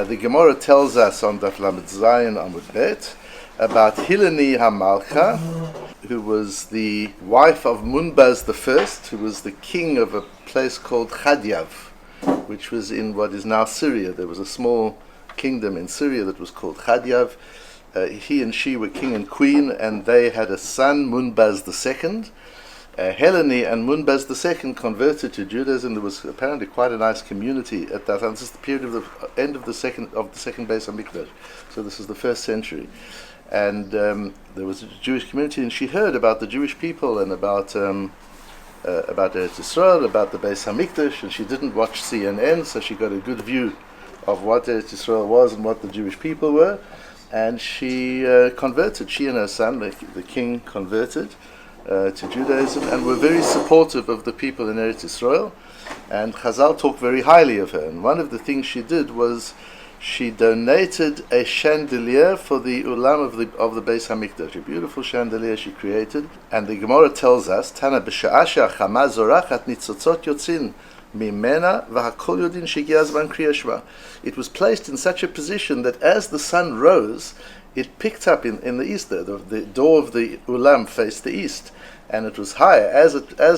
The Gemara tells us on Daf Lamed Zayin Amud Bet about Hilani Hamalcha, who was the wife of Munbaz I, who was the king of a place called Chadyav, which was in what is now Syria. There was a small kingdom in Syria that was called Chadyav. He and she were king and queen, and they had a son, Munbaz II. Helene and Munbaz II converted to Judaism. There was apparently quite a nice community at that time. This is the period of the end of the second Beit Midrash. So this is the 1st century. And there was a Jewish community, and she heard about the Jewish people and about Eretz Israel, about the Beit Hamikdash, and she didn't watch CNN, so she got a good view of what Eretz Israel was and what the Jewish people were. And she converted. She and her son, the king, converted to Judaism, and were very supportive of the people in Eretz Israel. And Chazal talk very highly of her. And one of the things she did was she donated a chandelier for the ulam of the Beis Hamikdash, a beautiful chandelier she created. And the Gemara tells us, Tana b'sha'asha chama zorachat nitzotzot yotzin mimena v'hakol yodin shegi'a zman kriya shema. It was placed in such a position that as the sun rose, it picked up in the east. The door of the ulam faced the east, and it was higher. As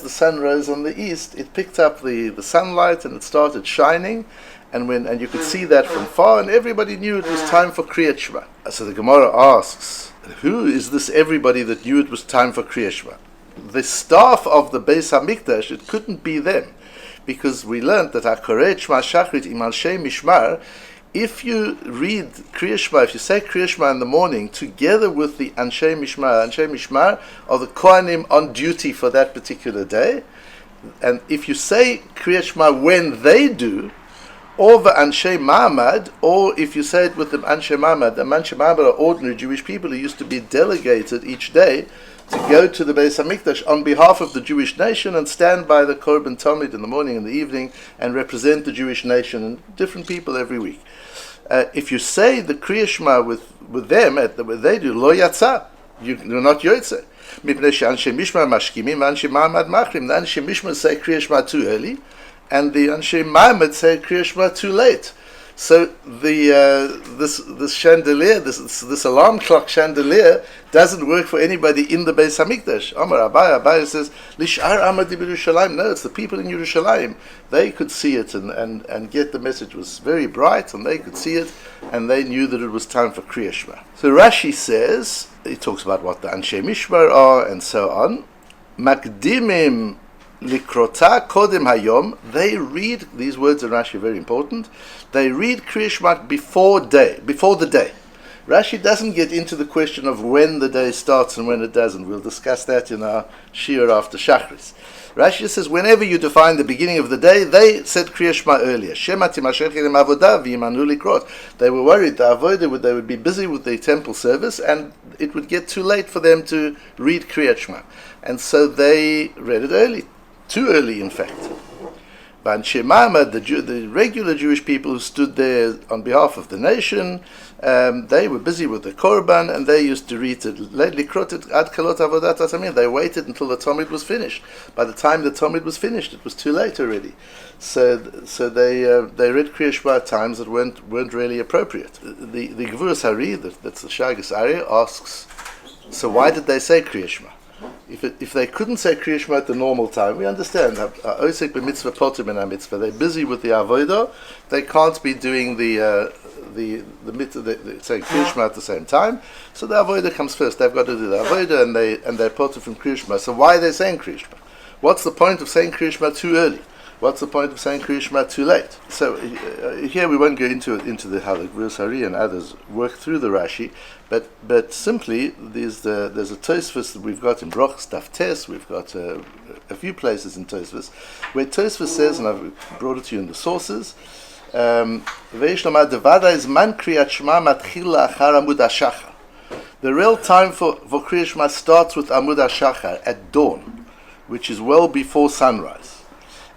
the sun rose on the east, it picked up the sunlight, and it started shining. And you could see that from far, and everybody knew it was time for Kriyat Shema. So the Gemara asks, who is this everybody that knew it was time for Kriyat Shema? The staff of the Beis Hamikdash, it couldn't be them, because we learned that HaKoreh Shema Shachrit im Anshe Mishmar, if you read Kriyat Shema, if you say Kriyat Shema in the morning, together with the Anshe Mishmar are the Kohanim on duty for that particular day, and if you say Kriyat Shema when they do, or the Anshe Ma'amad, or if you say it with the Anshe Ma'amad, the Anshe Ma'amad are ordinary Jewish people who used to be delegated each day to go to the Beis Hamikdash on behalf of the Jewish nation and stand by the Korban Tamid in the morning and the evening and represent the Jewish nation and different people every week. If you say the Kriya Shema with them, they do, Lo Yatsa, you're not Yotze. Mipnei she'anshe Mishmar mashkimim, Anshe Ma'amad machrim. The Anshe Mishmar say Kriya Shema too early, and the Anshe Ma'amad say Kriya Shema too late. So this chandelier, this alarm clock chandelier, doesn't work for anybody in the Beis Hamikdash. Amar Abai says, Lish'ar Amadi b'Yerushalayim. No, it's the people in Yerushalayim. They could see it and get the message. It was very bright, and they could see it, and they knew that it was time for Kriya Shema. So Rashi says, he talks about what the Anshe Mishmar are, and so on. Makdimim Likrota Kodem Hayom, they read, these words in Rashi are very important, they read Kriya Shema before the day. Rashi doesn't get into the question of when the day starts and when it doesn't. We'll discuss that in our Shir after Shachris. Rashi says, whenever you define the beginning of the day, they said Kriya Shema earlier. Shema timashech elem avodah v'yimanu likrot. They were worried the avodah they would be busy with the temple service, and it would get too late for them to read Kriya Shema. And so they read it early. Too early, in fact. But Anshe Ma'amad, the regular Jewish people who stood there on behalf of the nation, they were busy with the Korban, and they used to read it. Ad kalot avodat atamim. They waited until the Talmud was finished. By the time the Talmud was finished, it was too late already. So they read Kriya Shema at times that weren't really appropriate. The Gvuras Hari, that's the Shagas Arya, asks, so why did they say Kriya Shema? If they couldn't say Kriya Shema at the normal time, we understand. Osek b'mitzvah potim in mitzvah. They're busy with the avodah. They can't be doing the saying Kriya Shema at the same time. So the avodah comes first. They've got to do the avodah, and they're potim from Kriya Shema. So why are they saying Kriya Shema? What's the point of saying Kriya Shema too early? What's the point of saying Kriya Shema too late? So here we won't go into how the Gvuras Hari and others work through the Rashi, but simply there's a Tosfos that we've got in Brochus Daf Tes. We've got a few places in Tosfos where Tosfos says, and I've brought it to you in the sources, Veish lomar devada is man Kriyat Shema matchil la'achar Amud HaShachar. The real time for Kriyat Shema starts with Amud HaShachar at dawn, which is well before sunrise,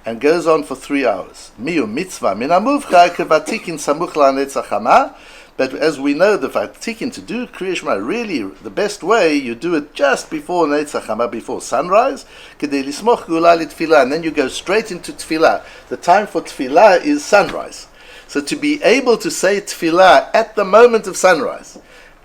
and goes on for 3 hours. Miu mitzvah min amuvcha kevatikin samuch la'netzach hama. But as we know, the vatikin, to do Kriya Shema, really the best way, you do it just before netzach hama, before sunrise, kedei lismoch gula litfilah, and then you go straight into tefillah. The time for tefillah is sunrise. So to be able to say tefillah at the moment of sunrise,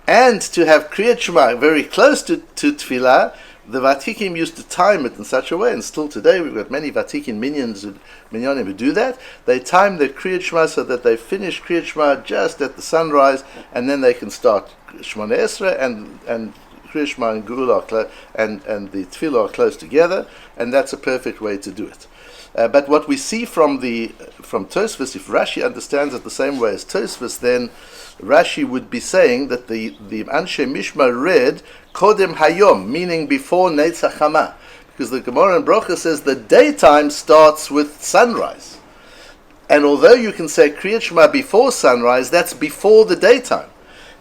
and to have Kriyat Shema very close to tefillah, the Vatikim used to time it in such a way, and still today we've got many Vatikim minyanim who do that. They time their Kriyat Shema so that they finish Kriyat Shema just at the sunrise, and then they can start Shema Israel and Kriyat Shema and Geula and the Tefillah are close together, and that's a perfect way to do it. But what we see from Tosfos, if Rashi understands it the same way as Tosfos, then Rashi would be saying that the Anshe Mishma read Kodem Hayom, meaning before Netzach Hama, because the Gemara in Brocha says the daytime starts with sunrise. And although you can say Kriyat Shema before sunrise, that's before the daytime.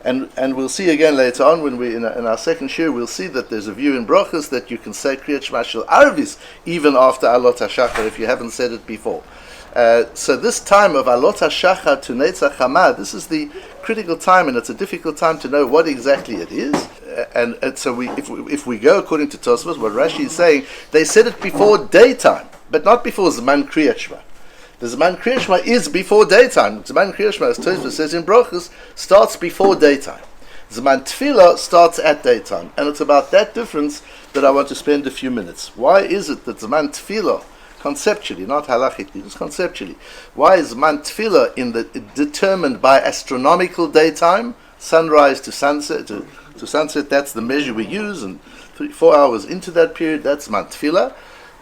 And we'll see again later on when we in our second shir, we'll see that there's a view in Brochus that you can say Kriyat Shema Shel Arvis even after Alot HaShachar if you haven't said it before. So this time of Alot HaShachar to Netzach Hama, this is the critical time, and it's a difficult time to know what exactly it is. And so if we go according to Tosfos, what Rashi is saying, they said it before daytime, but not before Zman Kriyat Shema. The Zman Kriyat Shema is before daytime. Zman Kriyat Shema, as Tosfos says in Brochus, starts before daytime. Zman Tefillah starts at daytime. And it's about that difference that I want to spend a few minutes. Why is it that Zman Tefillah, conceptually, not halachically, just conceptually, why is Zman Tefillah determined by astronomical daytime, sunrise to sunset, to sunset, that's the measure we use, and 4 hours into that period, that's Zman Tefillah.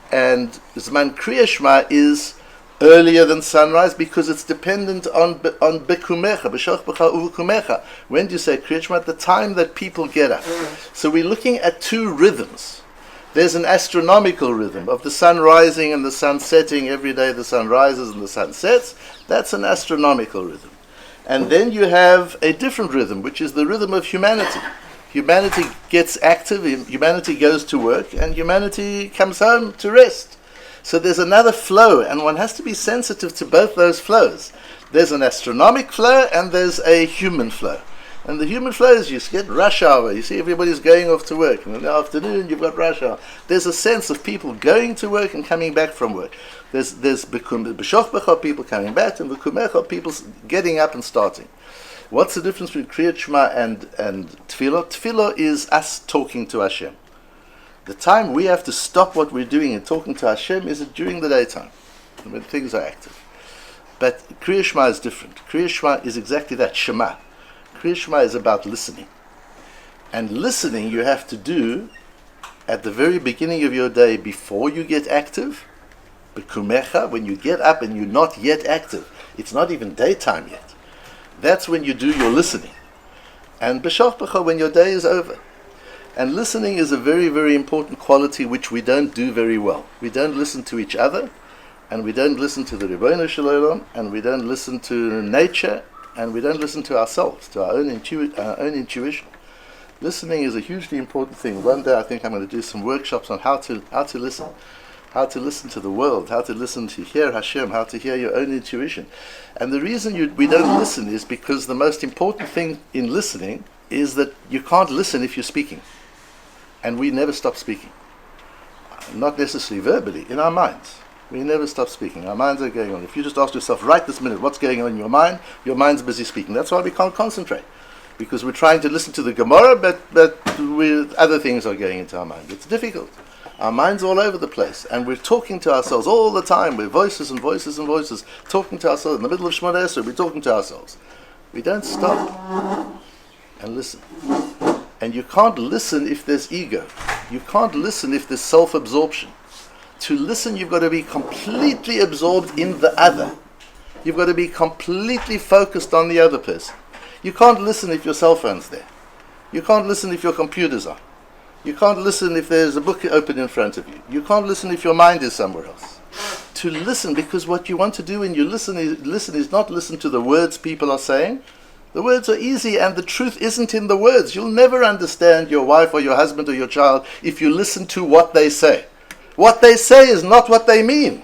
And Zman Kriyat Shema is earlier than sunrise because it's dependent on bekumecha, b'shoch b'cha uvukumecha. When do you say Kriyat Shema? At the time that people get up. So we're looking at two rhythms. There's an astronomical rhythm of the sun rising and the sun setting. Every day the sun rises and the sun sets. That's an astronomical rhythm. And then you have a different rhythm, which is the rhythm of humanity. Humanity gets active, humanity goes to work, and humanity comes home to rest. So there's another flow, and one has to be sensitive to both those flows. There's an astronomic flow, and there's a human flow. And the human flow is you get rush hour. You see everybody's going off to work. And in the afternoon, you've got rush hour. There's a sense of people going to work and coming back from work. There's b'shoch b'cha, people coming back, and b'kumecha, people getting up and starting. What's the difference between Kriyat Shema and Tefillah? Tefillah is us talking to Hashem. The time we have to stop what we're doing and talking to Hashem is during the daytime, when things are active. But Kriyat Shema is different. Kriyat Shema is exactly that, Shema. Kriyat Shema is about listening. And listening you have to do at the very beginning of your day before you get active. B'kumecha, when you get up and you're not yet active. It's not even daytime yet. That's when you do your listening. And b'shoch b'cha, when your day is over. And listening is a very, very important quality which we don't do very well. We don't listen to each other, and we don't listen to the Ribbono Shel Olam, and we don't listen to nature, and we don't listen to ourselves, to our own intuition. Listening is a hugely important thing. One day I think I'm going to do some workshops on how to listen to the world, how to listen to hear Hashem, how to hear your own intuition. And the reason we don't listen is because the most important thing in listening is that you can't listen if you're speaking. And we never stop speaking. Not necessarily verbally, in our minds. We never stop speaking. Our minds are going on. If you just ask yourself right this minute what's going on in your mind's busy speaking. That's why we can't concentrate. Because we're trying to listen to the Gemara, but other things are going into our mind. It's difficult. Our mind's all over the place. And we're talking to ourselves all the time. We're voices and voices and voices. Talking to ourselves. In the middle of Shema Israel, we're talking to ourselves. We don't stop and listen. And you can't listen if there's ego. You can't listen if there's self-absorption. To listen, you've got to be completely absorbed in the other. You've got to be completely focused on the other person. You can't listen if your cell phone's there. You can't listen if your computer's on. You can't listen if there's a book open in front of you. You can't listen if your mind is somewhere else. To listen, because what you want to do when you listen is not listen to the words people are saying. The words are easy, and the truth isn't in the words. You'll never understand your wife or your husband or your child if you listen to what they say. What they say is not what they mean.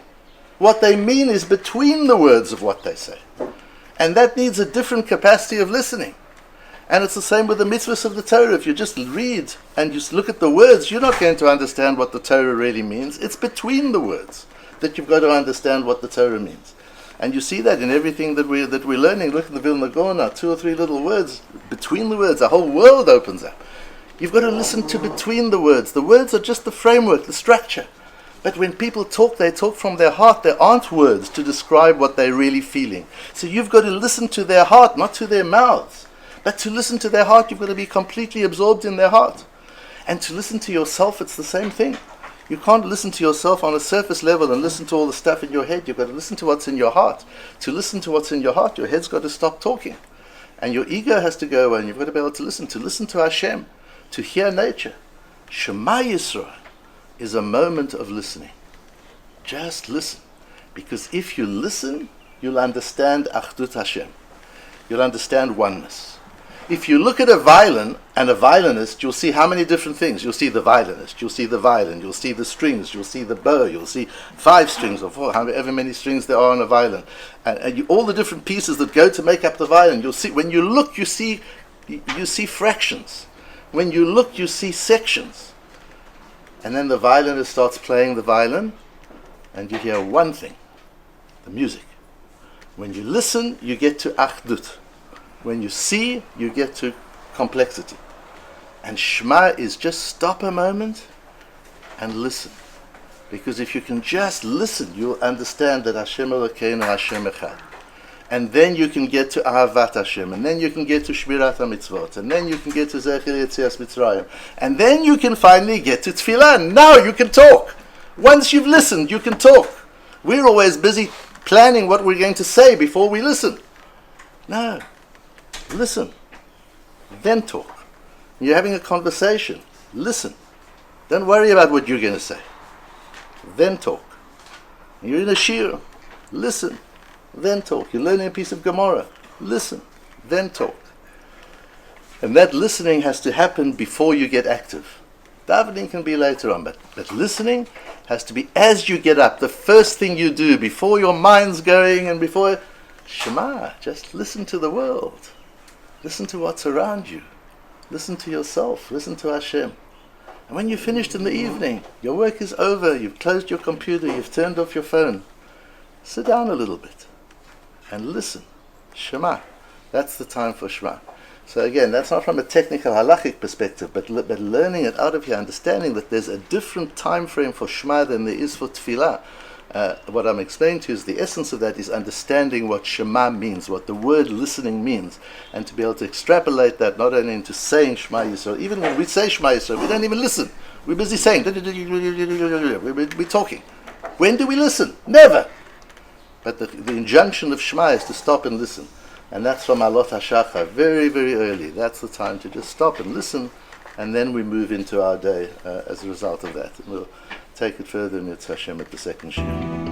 What they mean is between the words of what they say. And that needs a different capacity of listening. And it's the same with the mitzvahs of the Torah. If you just read and just look at the words, you're not going to understand what the Torah really means. It's between the words that you've got to understand what the Torah means. And you see that in everything that we're learning. Look in the Vilna Gaon, 2 or 3 little words. Between the words, a whole world opens up. You've got to listen to between the words. The words are just the framework, the structure. But when people talk, they talk from their heart. There aren't words to describe what they're really feeling. So you've got to listen to their heart, not to their mouths. But to listen to their heart, you've got to be completely absorbed in their heart. And to listen to yourself, it's the same thing. You can't listen to yourself on a surface level and listen to all the stuff in your head. You've got to listen to what's in your heart. To listen to what's in your heart, your head's got to stop talking. And your ego has to go away, and you've got to be able to listen to Hashem, to hear nature. Shema Israel is a moment of listening. Just listen. Because if you listen, you'll understand Achdut Hashem. You'll understand oneness. If you look at a violin and a violinist, you'll see how many different things. You'll see the violinist, you'll see the violin, you'll see the strings, you'll see the bow, you'll see 5 strings or 4, however many strings there are on a violin. And all the different pieces that go to make up the violin. You'll see, when you look, you see fractions. When you look, you see sections. And then the violinist starts playing the violin, and you hear one thing, the music. When you listen, you get to Achdut. When you see, you get to complexity. And Shema is just stop a moment and listen. Because if you can just listen, you'll understand that Hashem Elokeinu Hashem Echad. And then you can get to Ahavat Hashem. And then you can get to Shmirat HaMitzvot. And then you can get to Zecher Yetzias Mitzrayim. And then you can finally get to Tefillah. Now you can talk. Once you've listened, you can talk. We're always busy planning what we're going to say before we listen. No. Listen, then talk. You're having a conversation. Listen. Don't worry about what you're going to say. Then talk. You're in a shir. Listen. Then talk. You're learning a piece of Gemara. Listen. Then talk. And that listening has to happen before you get active. Davening can be later on, but listening has to be as you get up. The first thing you do before your mind's going and before Shema, just listen to the world. Listen to what's around you. Listen to yourself. Listen to Hashem. And when you're finished in the evening, your work is over, you've closed your computer, you've turned off your phone, sit down a little bit and listen. Shema. That's the time for Shema. So again, that's not from a technical halachic perspective, but learning it out of here, understanding that there's a different time frame for Shema than there is for Tefillah. What I'm explaining to you is the essence of that is understanding what Shema means, what the word listening means, and to be able to extrapolate that not only into saying Shema Yisrael. Even when we say Shema Yisrael, we don't even listen. We're busy saying, we're talking. When do we listen? Never. But the injunction of Shema is to stop and listen. And that's from Alot HaShachar, very, very early. That's the time to just stop and listen, and then we move into our day as a result of that. And we'll take it further in Yetz Hashem at the second shiur.